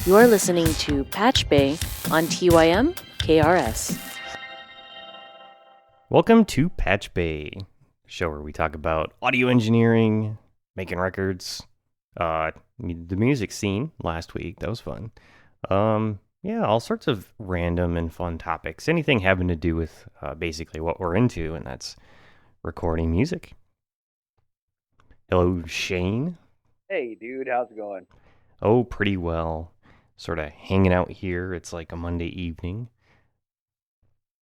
You are listening to PatchBay on tymkrs. Welcome to PatchBay, show where we talk about audio engineering, making records, the music scene last week. That was fun. All sorts of random and fun topics. Anything having to do with basically what we're into, and that's recording music. Hello, Shane. Hey, dude, how's it going? Oh, pretty well. Sort of hanging out here. It's like a Monday evening.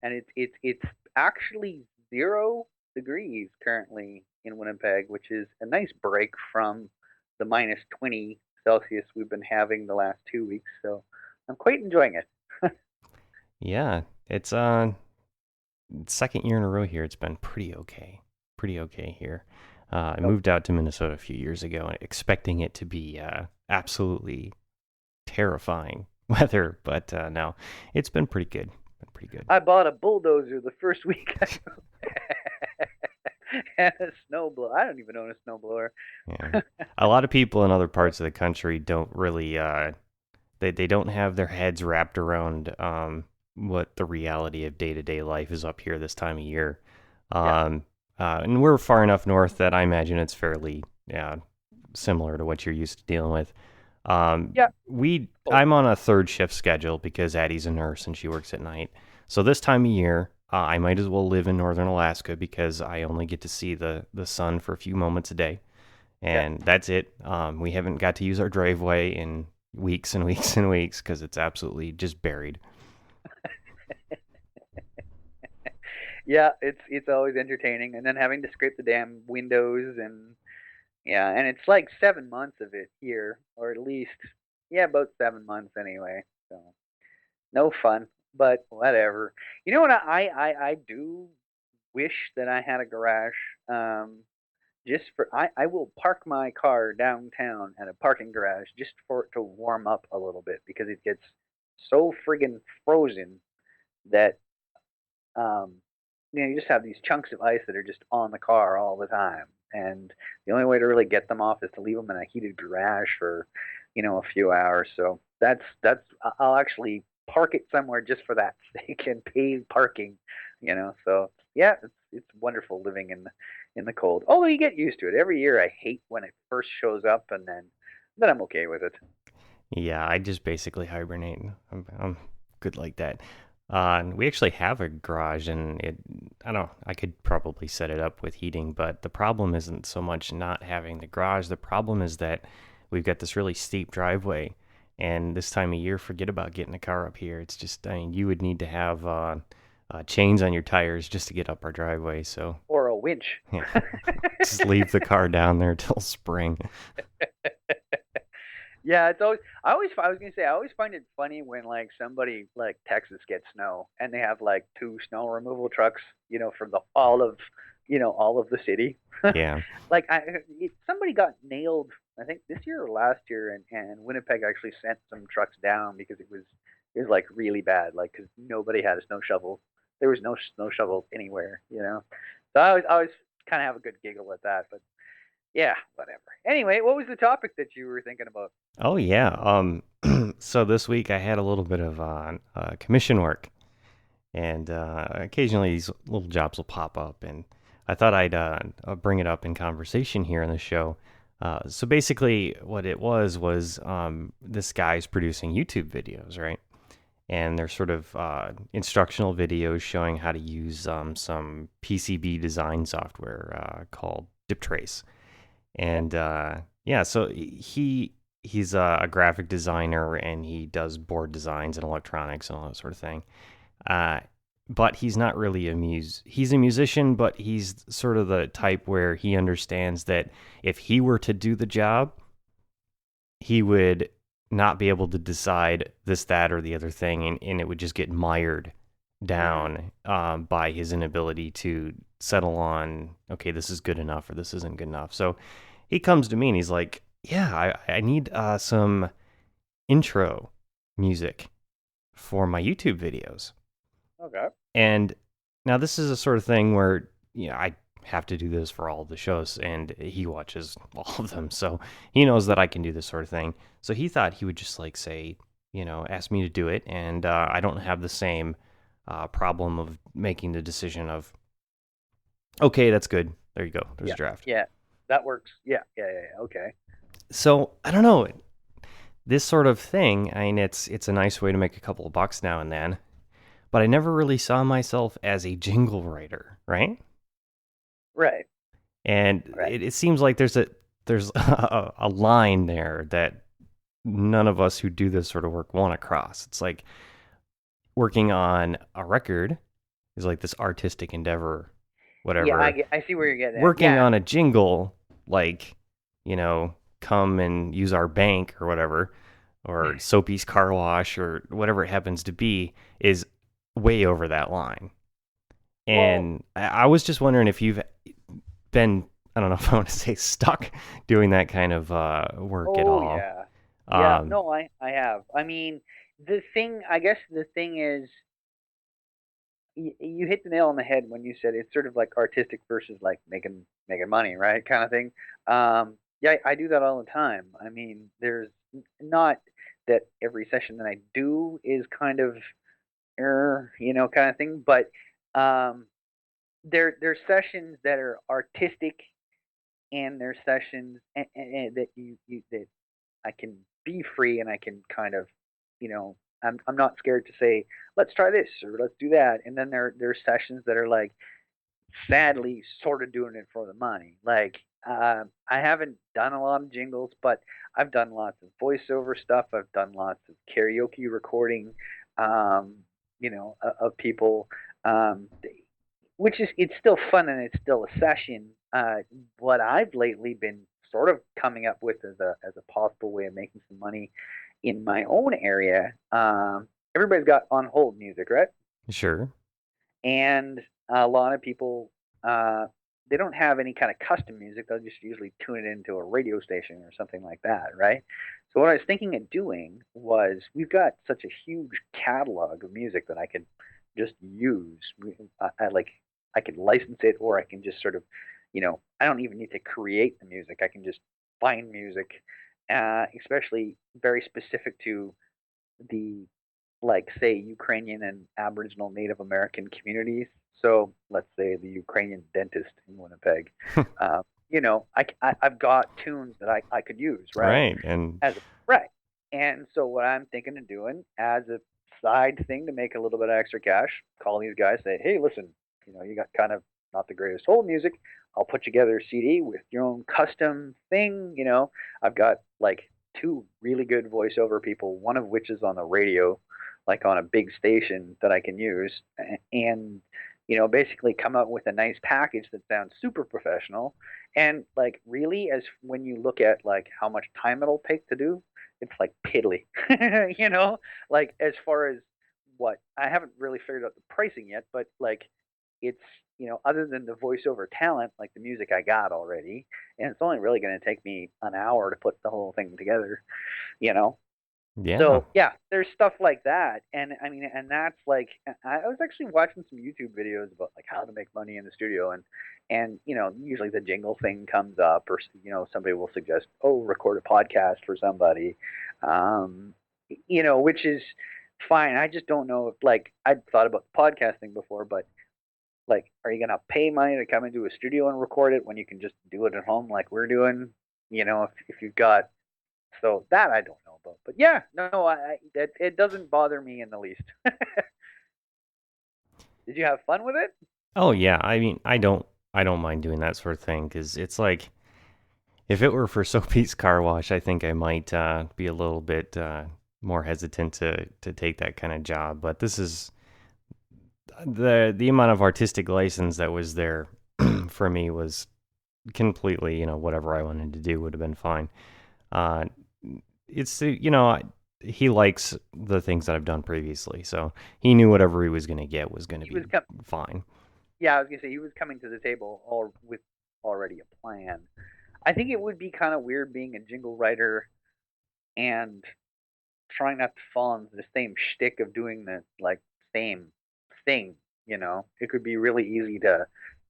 And it's actually 0 degrees currently in Winnipeg, which is a nice break from the minus 20 Celsius we've been having the last 2 weeks. So I'm quite enjoying it. Yeah, it's second year in a row here. It's been pretty okay here. I moved out to Minnesota a few years ago, expecting it to be absolutely terrifying weather, but no, it's been pretty good. I bought a bulldozer the first week and a snowblower. I don't even own a snowblower. Yeah. A lot of people in other parts of the country don't really they don't have their heads wrapped around what the reality of day-to-day life is up here this time of year. And we're far enough north that I imagine it's fairly similar to what you're used to dealing with. I'm on a third shift schedule because Addie's a nurse and she works at night. So this time of year, I might as well live in northern Alaska because I only get to see the sun for a few moments a day. And that's it. We haven't got to use our driveway in weeks and weeks and weeks because it's absolutely just buried. Yeah, it's always entertaining, and then having to scrape the damn windows and it's like 7 months of it here, or at least about 7 months anyway. So no fun, but whatever. You know what? I do wish that I had a garage. Just for I will park my car downtown at a parking garage just for it to warm up a little bit because it gets so friggin' frozen that you just have these chunks of ice that are just on the car all the time. And the only way to really get them off is to leave them in a heated garage for, a few hours. So that's I'll actually park it somewhere just for that sake and pay parking, So yeah, it's wonderful living in the cold. Although you get used to it. Every year I hate when it first shows up, and then I'm okay with it. Yeah, I just basically hibernate. I'm good like that. We actually have a garage, and I could probably set it up with heating, but the problem isn't so much not having the garage. The problem is that we've got this really steep driveway, and this time of year, forget about getting a car up here. It's just, you would need to have chains on your tires just to get up our driveway. So or a winch. Yeah. Just leave the car down there till spring. Yeah, it's always. I was gonna say I always find it funny when like somebody like Texas gets snow and they have like 2 snow removal trucks, for all of the city. Yeah. Like somebody got nailed, I think this year or last year, and Winnipeg actually sent some trucks down because it was like really bad, like because nobody had a snow shovel. There was no snow shovel anywhere, So I always kind of have a good giggle at that, but. Yeah, whatever. Anyway, what was the topic that you were thinking about? Oh, yeah. So this week I had a little bit of commission work, and occasionally these little jobs will pop up, and I thought I'd bring it up in conversation here in the show. So basically what it was this guy's producing YouTube videos, right? And they're sort of instructional videos showing how to use some PCB design software called DipTrace. And so he's a graphic designer, and he does board designs and electronics and all that sort of thing. But he's not really he's a musician, but he's sort of the type where he understands that if he were to do the job, he would not be able to decide this, that, or the other thing, and it would just get mired down by his inability to settle on, okay, this is good enough or this isn't good enough. So he comes to me and he's like, yeah, I need some intro music for my YouTube videos. Okay. And now this is a sort of thing where, I have to do this for all of the shows, and he watches all of them, so he knows that I can do this sort of thing. So he thought he would just say, asked me to do it, and I don't have the same problem of making the decision of, okay, that's good. There you go. There's a draft. Yeah, that works. Yeah. Okay. So I don't know. This sort of thing, I mean, it's a nice way to make a couple of bucks now and then, but I never really saw myself as a jingle writer, right? Right. And it seems like there's a line there that none of us who do this sort of work want to cross. It's like working on a record is like this artistic endeavor, whatever. Yeah, I see where you're getting at. Working on a jingle, like, come and use our bank or whatever, or Soapy's Car Wash or whatever it happens to be, is way over that line. And I was just wondering if you've been, I don't know if I want to say stuck doing that kind of work at all. Yeah. No, I have. I mean, the thing is, you hit the nail on the head when you said it's sort of like artistic versus like making money, right? Kind of thing. Yeah, I do that all the time. I mean, there's not that every session that I do is kind of, kind of thing, but there's sessions that are artistic, and there's sessions that that I can be free, and I can kind of, I'm not scared to say, let's try this or let's do that. And then there's sessions that are like, sadly, sort of doing it for the money. Like, I haven't done a lot of jingles, but I've done lots of voiceover stuff. I've done lots of karaoke recording, of people, which is, it's still fun and it's still a session. What I've lately been sort of coming up with as a possible way of making some money in my own area. Everybody's got on hold music, right? Sure. And a lot of people, they don't have any kind of custom music. They'll just usually tune it into a radio station or something like that, right? So what I was thinking of doing was, we've got such a huge catalog of music that I could just use. I could license it, or I can just sort of, I don't even need to create the music. I can just find music, especially very specific to the, like, say, Ukrainian and Aboriginal Native American communities. So let's say the Ukrainian dentist in Winnipeg. I've got tunes that I could use, right? Right. Right. And so what I'm thinking of doing as a side thing to make a little bit of extra cash, call these guys, say, hey, listen, you got kind of not the greatest hold music. I'll put together a CD with your own custom thing. I've got like 2 really good voiceover people, one of which is on the radio, like on a big station that I can use, and basically come up with a nice package that sounds super professional. And like, really, as when you look at like how much time it'll take to do, it's like piddly. Like, as far as what, I haven't really figured out the pricing yet, but like, it's, other than the voiceover talent, like the music I got already, and it's only really going to take me an hour to put the whole thing together. Yeah. So yeah, there's stuff like that, and I mean, and that's like, I was actually watching some YouTube videos about like how to make money in the studio, and usually the jingle thing comes up, or somebody will suggest, oh, record a podcast for somebody, which is fine. I just don't know if, like, I'd thought about podcasting before, but like, are you gonna pay money to come into a studio and record it when you can just do it at home like we're doing? If you've got, so that I don't know about. But yeah, no, it doesn't bother me in the least. Did you have fun with it? Oh yeah. I mean, I don't mind doing that sort of thing, because it's like, if it were for Soapy's Car Wash, I think I might be a little bit more hesitant to take that kind of job. But this is the amount of artistic license that was there for me was completely, whatever I wanted to do would have been fine. It's, he likes the things that I've done previously, so he knew whatever he was going to get was going to be fine. Yeah, I was going to say, he was coming to the table with already a plan. I think it would be kind of weird being a jingle writer and trying not to fall into the same shtick of doing the like same thing. It could be really easy to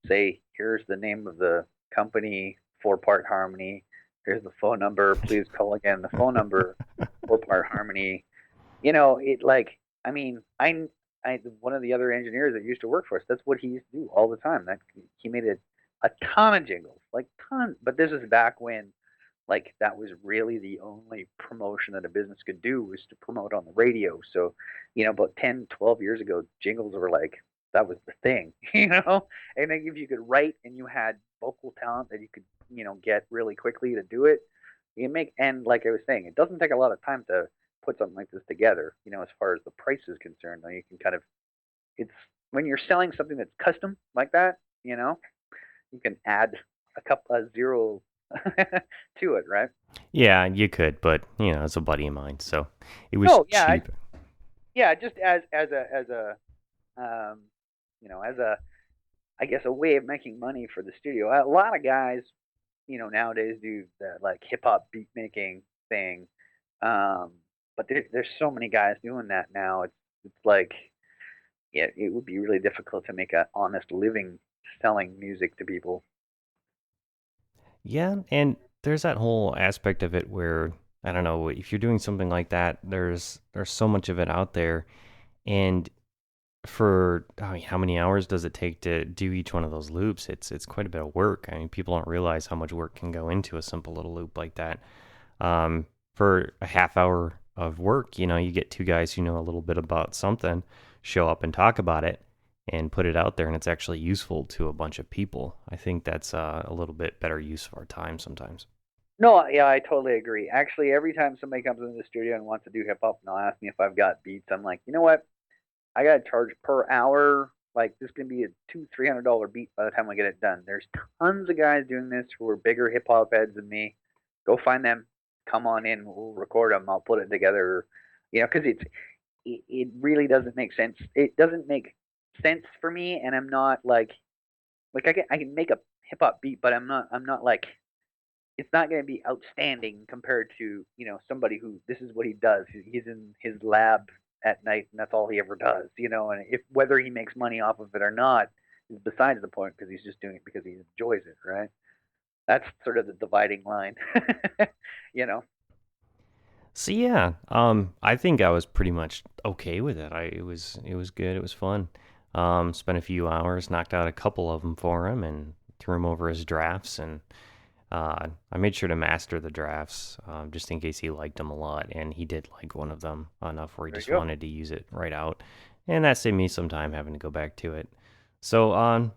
say, here's the name of the company, 4-part harmony. Here's the phone number. Please call again. The phone number, 4-part harmony. it like I mean, I one of the other engineers that used to work for us. That's what he used to do all the time. That he made a ton of jingles, like tons. But this is back when like that was really the only promotion that a business could do was to promote on the radio. So, about 10, 12 years ago, jingles were like that was the thing, And then if you could write and you had vocal talent that you could, get really quickly to do it, and like I was saying, it doesn't take a lot of time to put something like this together, as far as the price is concerned. Now you can kind of it's when you're selling something that's custom like that, you can add a couple of zero to it, right? Yeah, you could, but it's a buddy of mine, so it was Oh yeah, cheap. yeah. Just as a um, as a I guess a way of making money for the studio. A lot of guys, nowadays do the like hip hop beat making thing, um, but there's so many guys doing that now. It's like yeah, it would be really difficult to make an honest living selling music to people. Yeah, and there's that whole aspect of it where I don't know if you're doing something like that. There's so much of it out there, and for I mean, how many hours does it take to do each one of those loops? It's quite a bit of work. I mean, people don't realize how much work can go into a simple little loop like that. For a half hour of work, you get two guys who know a little bit about something, show up and talk about it, and put it out there, and it's actually useful to a bunch of people. I think that's a little bit better use of our time sometimes. No, yeah, I totally agree. Actually, every time somebody comes into the studio and wants to do hip hop and they'll ask me if I've got beats, I'm like, you know what? I gotta charge per hour. Like this is gonna be a $200-300 beat by the time I get it done. There's tons of guys doing this who are bigger hip hop heads than me. Go find them. Come on in. We'll record them. I'll put it together. Because it really doesn't make sense. It doesn't make sense for me, and I'm not like I can make a hip hop beat, but I'm not like it's not going to be outstanding compared to somebody who this is what he does. He's in his lab at night, and that's all he ever does. And if whether he makes money off of it or not is besides the point because he's just doing it because he enjoys it, right? That's sort of the dividing line, you know. So yeah, I think I was pretty much okay with it. It was good. It was fun. Spent a few hours, knocked out a couple of them for him, and threw him over his drafts. And I made sure to master the drafts, just in case he liked them a lot. And he did like one of them enough where he There you just go. wanted to use it right out, and that saved me some time having to go back to it. So,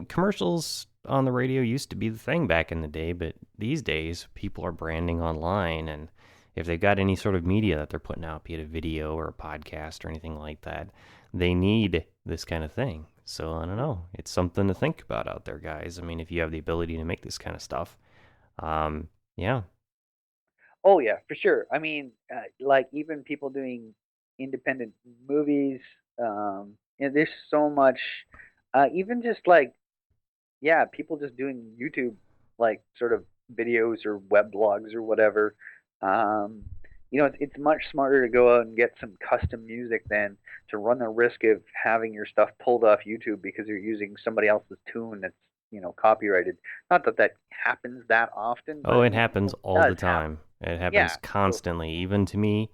commercials on the radio used to be the thing back in the day, but these days people are branding online, and if they've got any sort of media that they're putting out, be it a video or a podcast or anything like that, they need this kind of thing. So I don't know. It's something to think about out there, guys. I mean, if you have the ability to make this kind of stuff, yeah. Oh yeah, for sure. I mean, like even people doing independent movies. There's so much. Even just like yeah, people just doing YouTube like sort of videos or web blogs or whatever. Um, it's much smarter to go out and get some custom music than to run the risk of having your stuff pulled off YouTube because you're using somebody else's tune that's copyrighted. Not that that happens that often, Oh, but it happens it all the does happen. time. It happens Yeah, so constantly, even to me.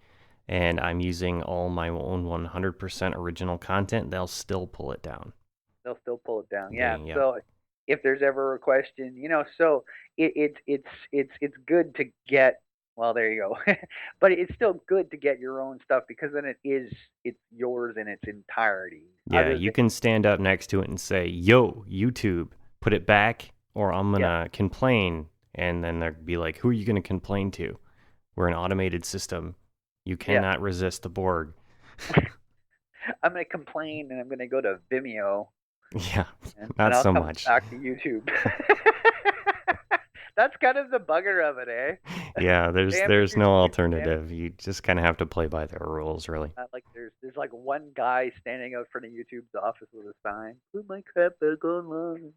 And I'm using all my own 100% original content. They'll still pull it down. they'll still pull it down. Yeah, Yep. so if there's ever a question, so it's good to get. Well, there you go. But it's still good to get your own stuff because then it's yours in its entirety. Yeah, Other you than can stand up next to it and say, "Yo, YouTube, put it back, or I'm yeah, gonna complain." And then they'll be like, "Who are you gonna complain to? We're an automated system. You yeah. cannot resist the Borg." I'm gonna complain and I'm gonna go to Vimeo Yeah, and not I'll so come much. back to YouTube. That's kind of the bugger of it, eh? Yeah, there's Damn there's no YouTube, damn it. alternative. You just kind of have to play by their rules, really. Like there's like one guy standing out front of YouTube's office with a sign. Put my crap back online.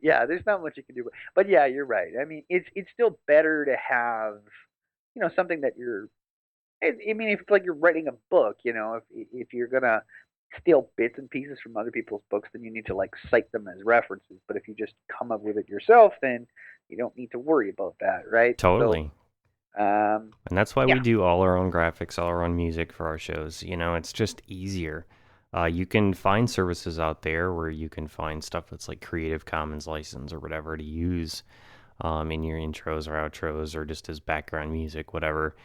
Yeah, there's not much you can do. But yeah, you're right. I mean, it's still better to have something that you're. I mean, if it's like you're writing a book, if you're gonna steal bits and pieces from other people's books, then you need to like cite them as references. But if you just come up with it yourself, then you don't need to worry about that, right? So Totally. And that's why we Yeah, do all our own graphics, all our own music for our shows. It's just easier. You can find services out there where you can find stuff that's like Creative Commons license or whatever to use in your intros or outros or just as background music, whatever.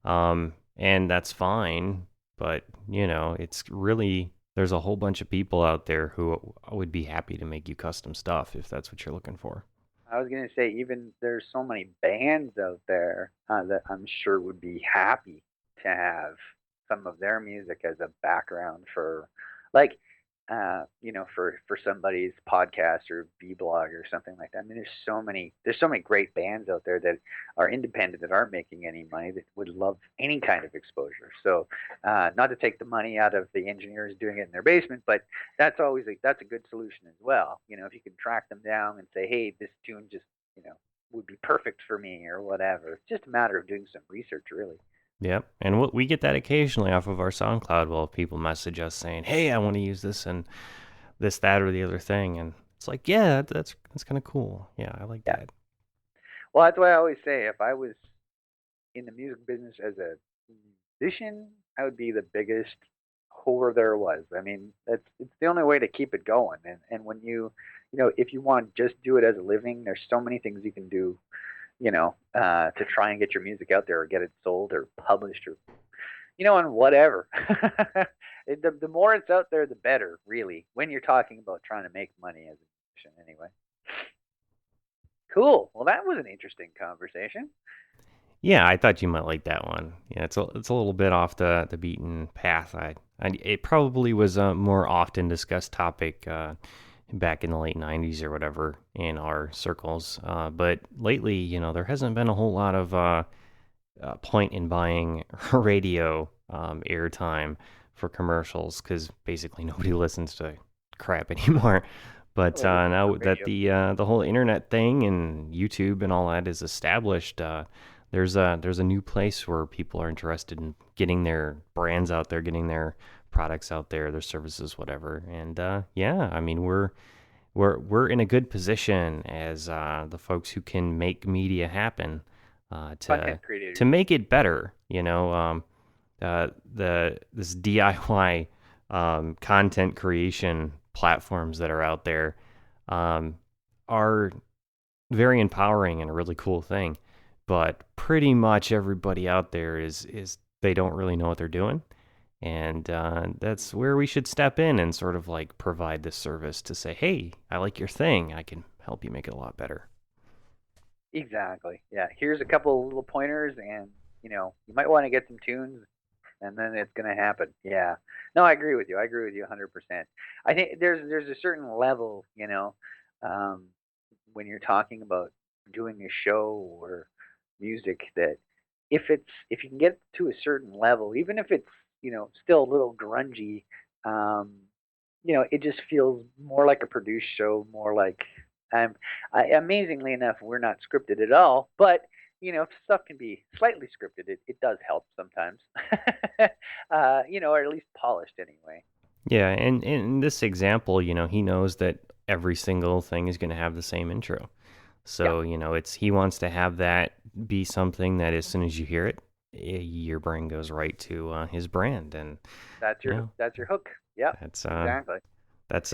And that's fine. But, it's really, there's a whole bunch of people out there who would be happy to make you custom stuff if that's what you're looking for. I was gonna say even there's so many bands out there that I'm sure would be happy to have some of their music as a background for, like, for somebody's podcast or blog or something like that. I mean, there's so many great bands out there that are independent that aren't making any money that would love any kind of exposure. So, not to take the money out of the engineers doing it in their basement, but that's a good solution as well. If you can track them down and say, hey, this tune just you know would be perfect for me or whatever. It's just a matter of doing some research, really. Yep, and we get that occasionally off of our SoundCloud. Well, people message us saying, "Hey, I want to use this and this, that, or the other thing," and it's like, yeah, that's kind of cool. Yeah, I like Yeah. that. Well, that's why I always say if I was in the music business as a musician, I would be the biggest whore there was. I mean, it's the only way to keep it going. And when if you want to just do it as a living, there's so many things you can do, to try and get your music out there or get it sold or published or and whatever. The more it's out there, the better, really. When you're talking about trying to make money as a musician, anyway. Cool. Well, that was an interesting conversation. Yeah, I thought you might like that one. Yeah, it's a little bit off the beaten path. It probably was a more often discussed topic back in the late '90s or whatever in our circles. But lately, there hasn't been a whole lot of point in buying radio airtime for commercials because basically nobody listens to crap anymore. But Well, now that radio. the whole internet thing and YouTube and all that is established, there's a new place where people are interested in getting their brands out there, getting their products out there, their services, whatever. And yeah, I mean we're in a good position as the folks who can make media happen to Content creators. make it better. This DIY content creation platforms that are out there are very empowering and a really cool thing. But pretty much everybody out there is they don't really know what they're doing, and that's where we should step in and sort of like provide this service to say, hey, I like your thing, I can help you make it a lot better. Exactly. Yeah. Here's a couple of little pointers, and you might want to get some tunes, and then it's gonna happen. Yeah. No, I agree with you. I agree with you 100%. I think there's a certain level, um, when you're talking about doing a show or music that if you can get to a certain level, even if it's still a little grungy, um, it just feels more like a produced show, more like amazingly enough, we're not scripted at all, but if stuff can be slightly scripted, it does help sometimes. Or at least polished anyway. Yeah, and in this example, he knows that every single thing is going to have the same intro. Yeah, So, it's he wants to have that be something that as soon as you hear it, your brain goes right to his brand, and that's you your know that's your hook. Yep, that's exactly. And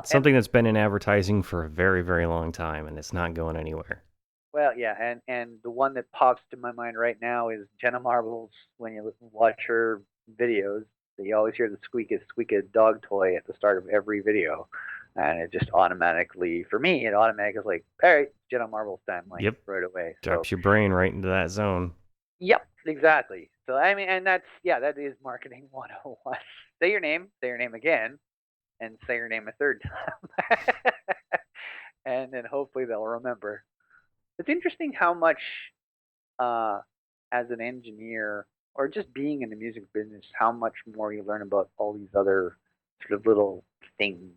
something that's been in advertising for a very, very long time, and it's not going anywhere. yeah, and the one that pops to my mind right now is Jenna Marbles. When you watch her videos, you always hear the squeak a dog toy at the start of every video, and it just automatically, for me, it automatically is like, all right, Jenna Marbles time, like Yep, right away. So, drops your brain right into that zone. yep, exactly. So I mean, and that is marketing 101. Say your name again, and say your name a third time, and then hopefully they'll remember. It's interesting how much, uh, as an engineer or just being in the music business, how much more you learn about all these other sort of little things.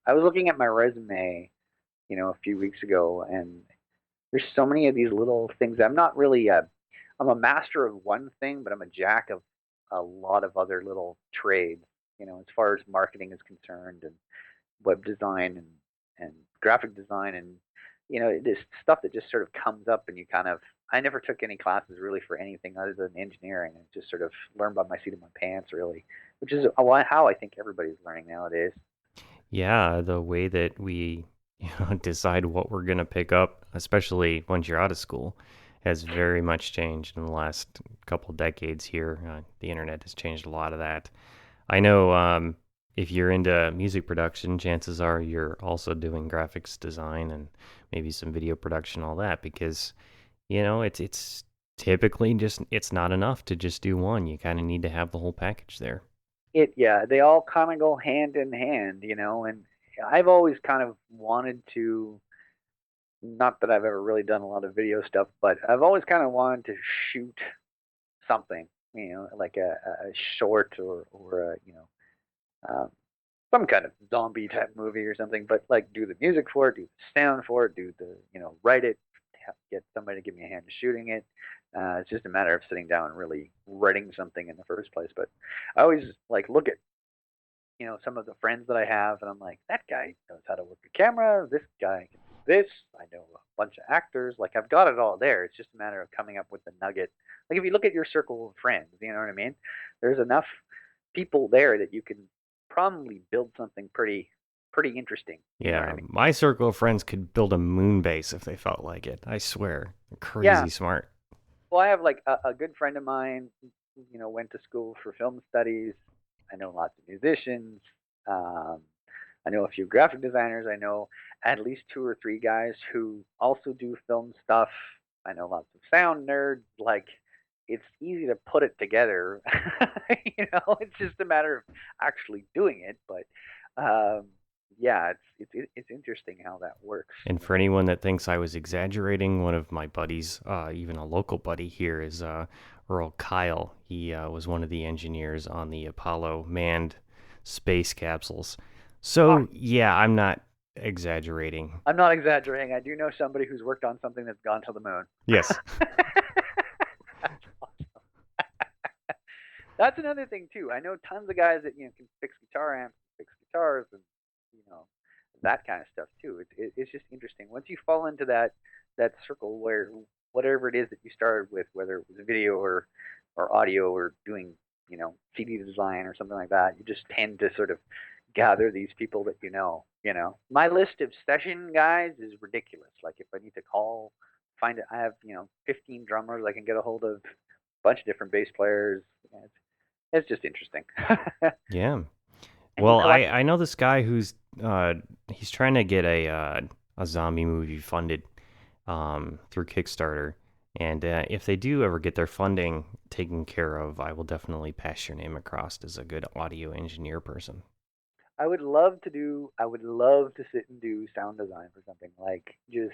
I was looking at my resume, a few weeks ago, and there's so many of these little things. I'm not really I'm a master of one thing, but I'm a jack of a lot of other little trades, as far as marketing is concerned and web design and graphic design and this stuff that just sort of comes up and you kind of I never took any classes really for anything other than engineering, and just sort of learned by my seat of my pants, really, which is how I think everybody's learning nowadays. Yeah, the way that we decide what we're going to pick up, especially once you're out of school, has very much changed in the last couple decades here. The internet has changed a lot of that. I know if you're into music production, chances are you're also doing graphics design and maybe some video production, all that, because it's typically just it's not enough to just do one. You kind of need to have the whole package there. Yeah, they all kind of go hand in hand, and I've always kind of wanted to, not that I've ever really done a lot of video stuff, but I've always kind of wanted to shoot something, like a short or um, some kind of zombie type movie or something, but like do the music for it, do the sound for it, do the write it, get somebody to give me a hand shooting it. It's just a matter of sitting down and really writing something in the first place. But I always like look at some of the friends that I have, and I'm like, that guy knows how to work a camera. This guy can do this. I know a bunch of actors. Like I've got it all there. It's just a matter of coming up with the nugget. Like if you look at your circle of friends, you know what I mean? There's enough people there that you can probably build something pretty interesting. You know what I Yeah, mean? my circle of friends could build a moon base if they felt like it. I swear. Yeah. Crazy smart. Well, I have like a good friend of mine, went to school for film studies. I know lots of musicians. Um, I know a few graphic designers. I know at least two or three guys who also do film stuff. I know lots of sound nerds. Like, it's easy to put it together. It's just a matter of actually doing it. But yeah, it's interesting how that works. And for anyone that thinks I was exaggerating, one of my buddies, even a local buddy here, is Earl Kyle. He was one of the engineers on the Apollo manned space capsules. So, yeah, I'm not exaggerating. I'm not exaggerating. I do know somebody who's worked on something that's gone to the moon. Yes. That's awesome. That's another thing too. I know tons of guys that can fix guitar amps, fix guitars, and you know that kind of stuff too. It's just interesting once you fall into that circle where whatever it is that you started with, whether it was video or audio or doing CD design or something like that, you just tend to sort of gather these people that you know. My list of session guys is ridiculous. Like if I need to find it, I have 15 drummers I can get a hold of, a bunch of different bass players. It's just interesting. Yeah. And you Well, collect. I know this guy who's he's trying to get a zombie movie funded through Kickstarter, and if they do ever get their funding taken care of, I will definitely pass your name across as a good audio engineer person. I would love to sit and do sound design for something, like just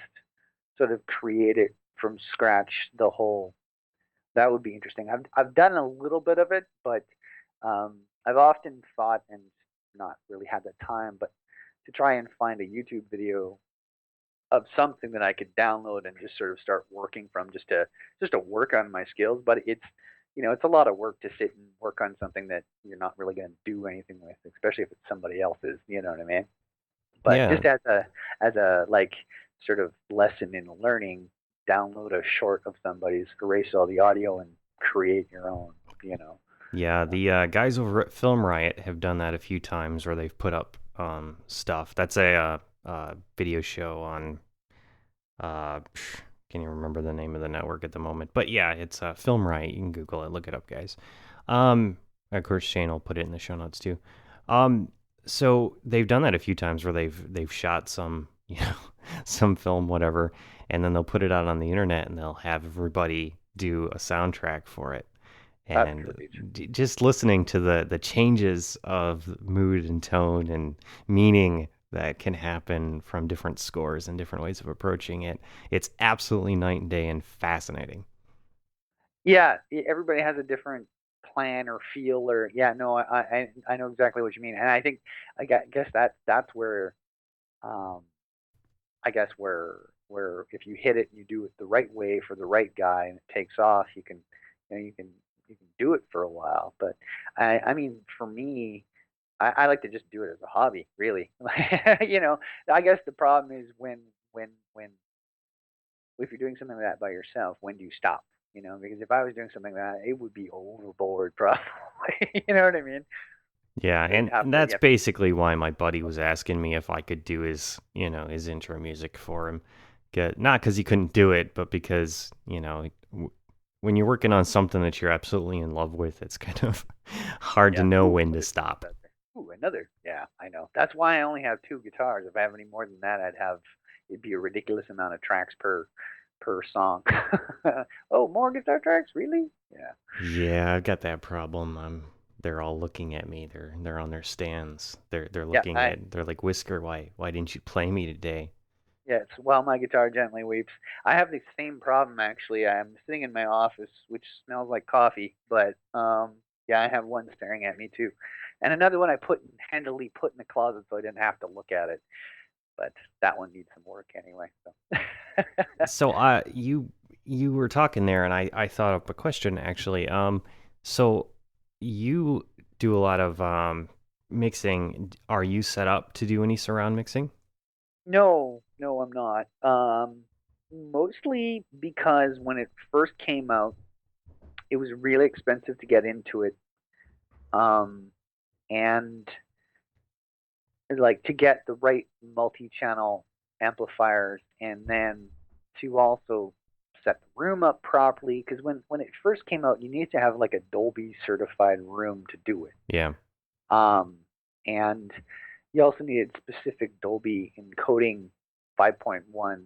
sort of create it from scratch. That would be interesting. I've done a little bit of it, but I've often thought and not really had the time, but to try and find a YouTube video of something that I could download and just sort of start working from, just to work on my skills. But it's a lot of work to sit and work on something that you're not really going to do anything with, especially if it's somebody else's. You know what I mean? But Yeah, just as a like sort of lesson in learning, download a short of somebody's, erase all the audio, and create your own. You know. yeah. The guys over at Film Riot have done that a few times, where they've put up stuff. That's a video show on can't even remember the name of the network at the moment. But yeah, it's Film Riot. You can Google it, look it up, guys. Of course, Shane will put it in the show notes too. So they've done that a few times, where they've shot some some film, whatever, and then they'll put it out on the internet, and they'll have everybody do a soundtrack for it. That's And great. just listening to the changes of mood and tone and meaning that can happen from different scores and different ways of approaching it, it's absolutely night and day and fascinating. Yeah, everybody has a different plan or feel, or yeah, no, I know exactly what you mean, and I think guess that's where um I guess where if you hit it and you do it the right way for the right guy and it takes off, you can do it for a while. But I mean, for me, I like to just do it as a hobby, really. I guess the problem is when if you're doing something like that by yourself, when do you stop? You know, because if I was doing something like that, it would be overboard probably. You know what I mean? Yeah, It'd have and to, that's yeah. basically why my buddy was asking me if I could do his, his intro music for him. Not because he couldn't do it, but because, when you're working on something that you're absolutely in love with, it's kind of hard to Yeah. know Ooh, when to another guitar stop. out there. Ooh, another. Yeah, I know. That's why I only have two guitars. If I have any more than that, it'd be a ridiculous amount of tracks per song. Oh, more guitar tracks? Really? Yeah. Yeah, I've got that problem. They're all looking at me. They're on their stands. They're Yeah, looking at. They're like, Whisker, why didn't you play me today? yes, while my guitar gently weeps. I have the same problem actually. I'm sitting in my office, which smells like coffee, but yeah, I have one staring at me too. And another one I handily put in the closet so I didn't have to look at it. But that one needs some work anyway. So So, you were talking there, and I thought up a question actually. So you do a lot of mixing. Are you set up to do any surround mixing? no, no, I'm not. Mostly because when it first came out, it was really expensive to get into it. Um, and like to get the right multi-channel amplifiers and then to also set the room up properly because when it first came out you needed to have like a Dolby certified room to do it, Yeah. um, and you also needed specific Dolby encoding 5.1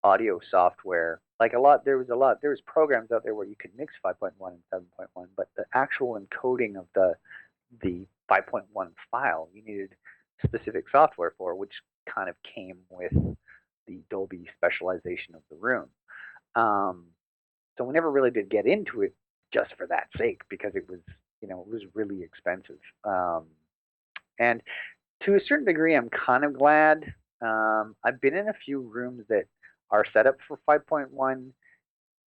audio software. Like there was programs out there where you could mix 5.1 and 7.1, but the actual encoding of the 5.1 file you needed specific software for, which kind of came with the Dolby specialization of the room. Um, so we never really did get into it just for that sake because it was really expensive. And to a certain degree, I'm kind of glad. I've been in a few rooms that are set up for 5.1,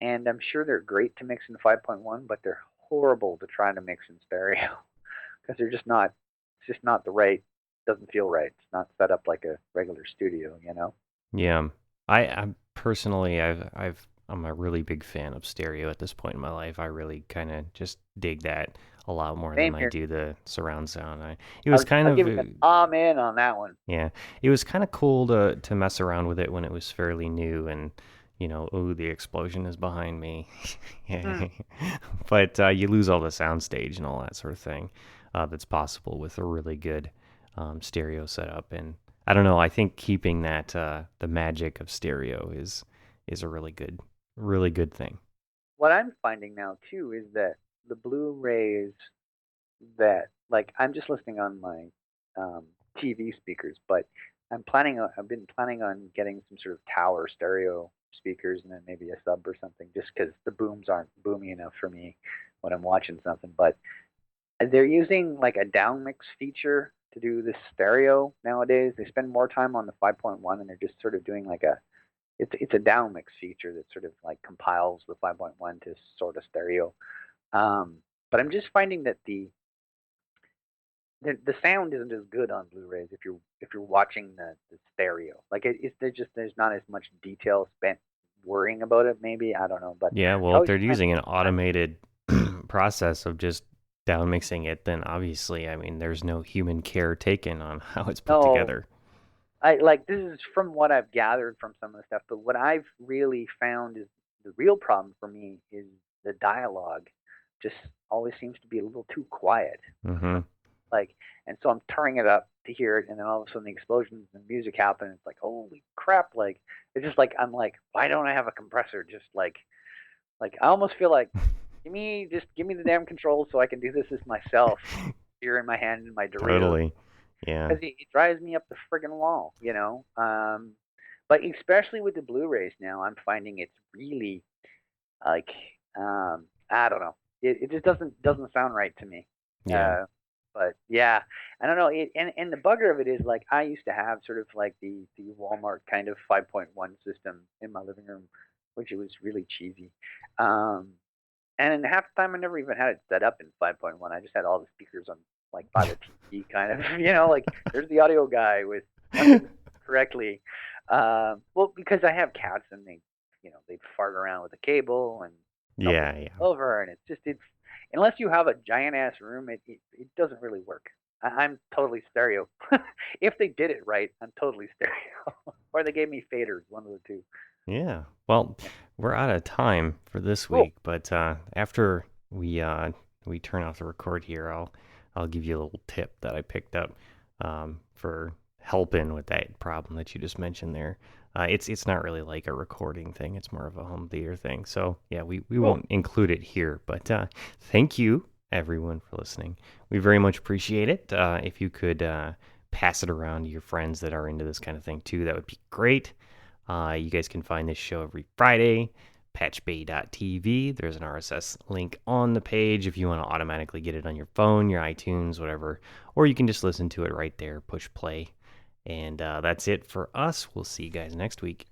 and I'm sure they're great to mix in 5.1, but they're horrible to try to mix in stereo because they're just not. It's just not the right. Doesn't feel right. It's not set up like a regular studio, you know. Yeah. I personally, I'm a really big fan of stereo at this point in my life. I really kind of just dig that a lot more than Same I here. do the surround sound. It was kind I'll of give you an amen on that one. yeah, it was kind of cool to mess around with it when it was fairly new, and oh, the explosion is behind me. Hmm. Yeah. But you lose all the sound stage and all that sort of thing that's possible with a really good stereo setup. And I don't know, I think keeping that the magic of stereo is a really good thing. What I'm finding now too is that the Blu-rays that like I'm just listening on my um, TV speakers, but I've been planning on getting some sort of tower stereo speakers and then maybe a sub or something, just because the booms aren't boomy enough for me when I'm watching something. But they're using like a down mix feature to do this stereo nowadays. They spend more time on the 5.1 and they're just sort of doing like it's a down mix feature that sort of like compiles the 5.1 to sort of stereo. Um, but I'm just finding that the sound isn't as good on Blu-rays if you're watching the stereo. Like there's not as much detail spent worrying about it. Maybe I don't know, but Yeah, I well, if always they're find using an automated process of just down mixing it, then obviously, I mean, there's no human care taken on how it's put no. together. I like this is from what I've gathered from some of the stuff, but what I've really found is the real problem for me is the dialogue just always seems to be a little too quiet. Hmm. Like, and so I'm turning it up to hear it, and then all of a sudden the explosions and music happen. It's like, holy crap! Like, it's just like I'm like, why don't I have a compressor? Just like I almost feel like, give me the damn controls so I can do this as myself here in my hand in my Doritos Totally. Yeah. because it drives me up the friggin' wall, you know. But especially with the Blu-rays now, I'm finding it's really like I don't know. It just doesn't sound right to me. Yeah. Uh, but yeah, I don't know. And the bugger of it is like I used to have sort of like the Walmart kind of 5.1 system in my living room, which it was really cheesy. Um, and in half the time, I never even had it set up in 5.1. I just had all the speakers on like by the TV, kind of. Like there's the audio guy with nothing correctly. Well, because I have cats and they they'd fart around with the cable and Yeah, something yeah. over, and it's unless you have a giant ass room, it doesn't really work. I'm totally stereo. If they did it right, I'm totally stereo. Or they gave me faders, one of the two. Yeah. Well, we're out of time for this Cool. week, but after we turn off the record here, I'll give you a little tip that I picked up for helping with that problem that you just mentioned there. It's not really like a recording thing; it's more of a home theater thing. So yeah, we Cool. won't include it here, but thank you everyone for listening. We very much appreciate it. If you could pass it around to your friends that are into this kind of thing too, that would be great. You guys can find this show every Friday, patchbay.tv. There's an RSS link on the page if you want to automatically get it on your phone, your iTunes, whatever. Or you can just listen to it right there, push play. And that's it for us. We'll see you guys next week.